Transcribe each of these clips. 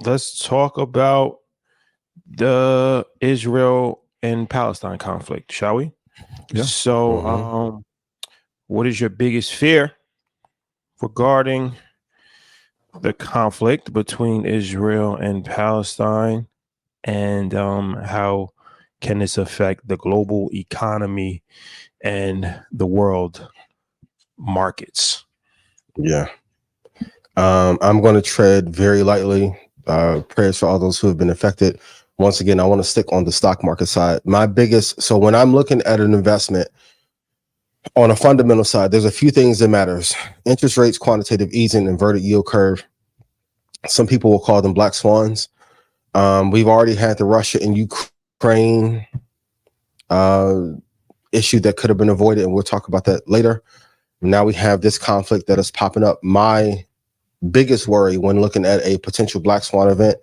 let's talk about the Israel and Palestine conflict, shall we? Yeah. So, what is your biggest fear regarding the conflict between Israel and Palestine, and how can this affect the global economy and the world markets? Yeah. I'm going to tread very lightly. Prayers for all those who have been affected. Once again, I want to stick on the stock market side. So when I'm looking at an investment on a fundamental side, there's a few things that matters. Interest rates, quantitative easing, inverted yield curve. Some people will call them black swans. We've already had the Russia and Ukraine issue that could have been avoided, and we'll talk about that later. Now we have this conflict that is popping up. My biggest worry when looking at a potential black swan event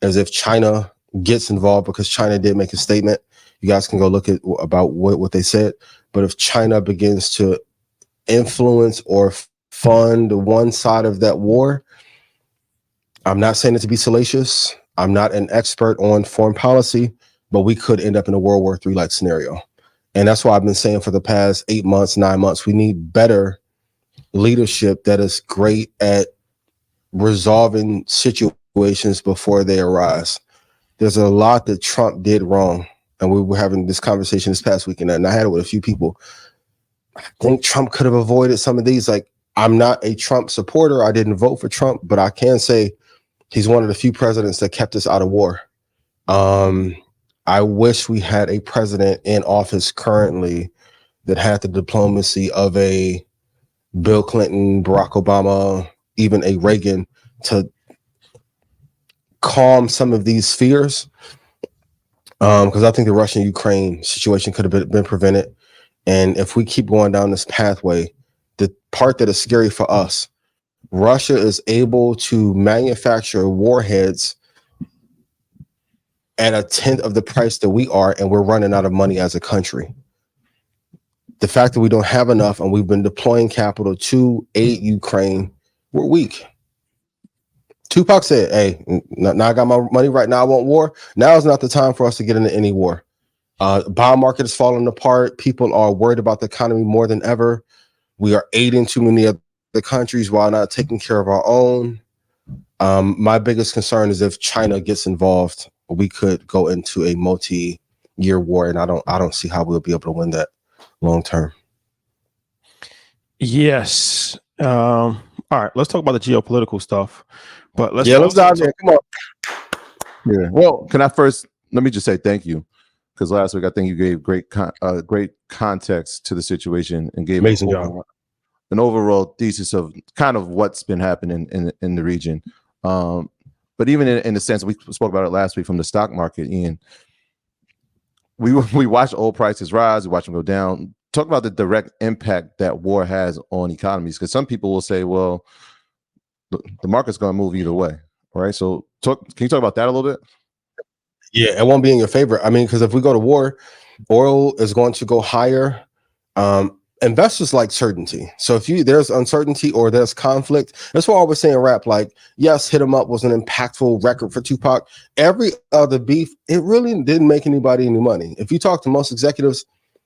is if China gets involved, because China did make a statement. You guys can go look at about what they said. But if China begins to influence or fund one side of that war, I'm not saying it to be salacious. I'm not an expert on foreign policy, but we could end up in a World War III like scenario. And that's why I've been saying for the past 8 months, 9 months, we need better leadership that is great at resolving situations before they arise. There's a lot that Trump did wrong. And we were having this conversation this past weekend, and I had it with a few people. I think Trump could have avoided some of these. Like, I'm not a Trump supporter. I didn't vote for Trump, but I can say he's one of the few presidents that kept us out of war. I wish we had a president in office currently that had the diplomacy of a Bill Clinton, Barack Obama, even a Reagan, to calm some of these fears. Because I think the Russian-Ukraine situation could have been prevented. And if we keep going down this pathway, the part that is scary for us, Russia is able to manufacture warheads at a tenth of the price that we are, and we're running out of money as a country. The fact that we don't have enough and we've been deploying capital to aid Ukraine, we're weak. Tupac said, hey, now I got my money right now, I want war. Now is not the time for us to get into any war. Bond market is falling apart. People are worried about the economy more than ever. We are aiding too many other countries while not taking care of our own. My biggest concern is if China gets involved, we could go into a multi-year war, and I don't see how we'll be able to win that long term. Yes. All right, let's talk about the geopolitical stuff. But let's dive in. Come on. Yeah. Well, let me just say thank you, because last week I think you gave great context to the situation and gave amazing job. An overall thesis of kind of what's been happening in the region. But even in the sense we spoke about it last week from the stock market, Ian, we watch oil prices rise, we watch them go down. Talk about the direct impact that war has on economies, because some people will say, well, the market's going to move either way, right? So can you talk about that a little bit? Yeah, it won't be in your favor. I mean, because if we go to war, oil is going to go higher. Investors like certainty. So if there's uncertainty or there's conflict, that's why I was saying rap, like, yes, Hit 'Em Up was an impactful record for Tupac. Every other beef, it really didn't make anybody any money. If you talk to most executives,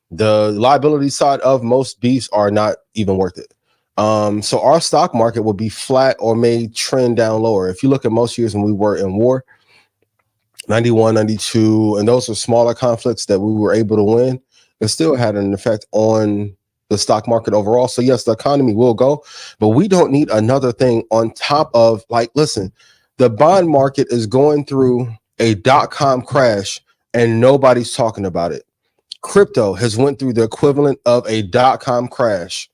the liability side of most beefs are not even worth it. So our stock market will be flat or may trend down lower. If you look at most years when we were in war, 91, 92, and those are smaller conflicts that we were able to win, it still had an effect on the stock market overall. So yes, the economy will go, but we don't need another thing on top of, like, listen, the bond market is going through a .com crash and nobody's talking about it. Crypto has went through the equivalent of a .com crash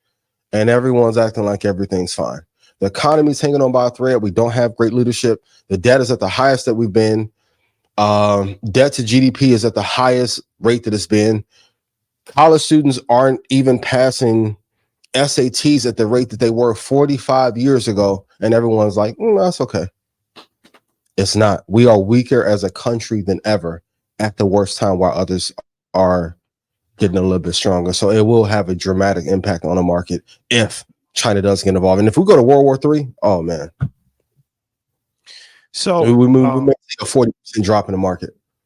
and everyone's acting like everything's fine. The economy's hanging on by a thread. We don't have great leadership. The debt is at the highest that we've been. Debt to GDP is at the highest rate that it's been. College students aren't even passing SATs at the rate that they were 45 years ago. And everyone's like, that's okay. It's not. We are weaker as a country than ever at the worst time, while others are getting a little bit stronger. So it will have a dramatic impact on the market if China does get involved. And if we go to World War III, oh man. So we may see a 40% drop in the market.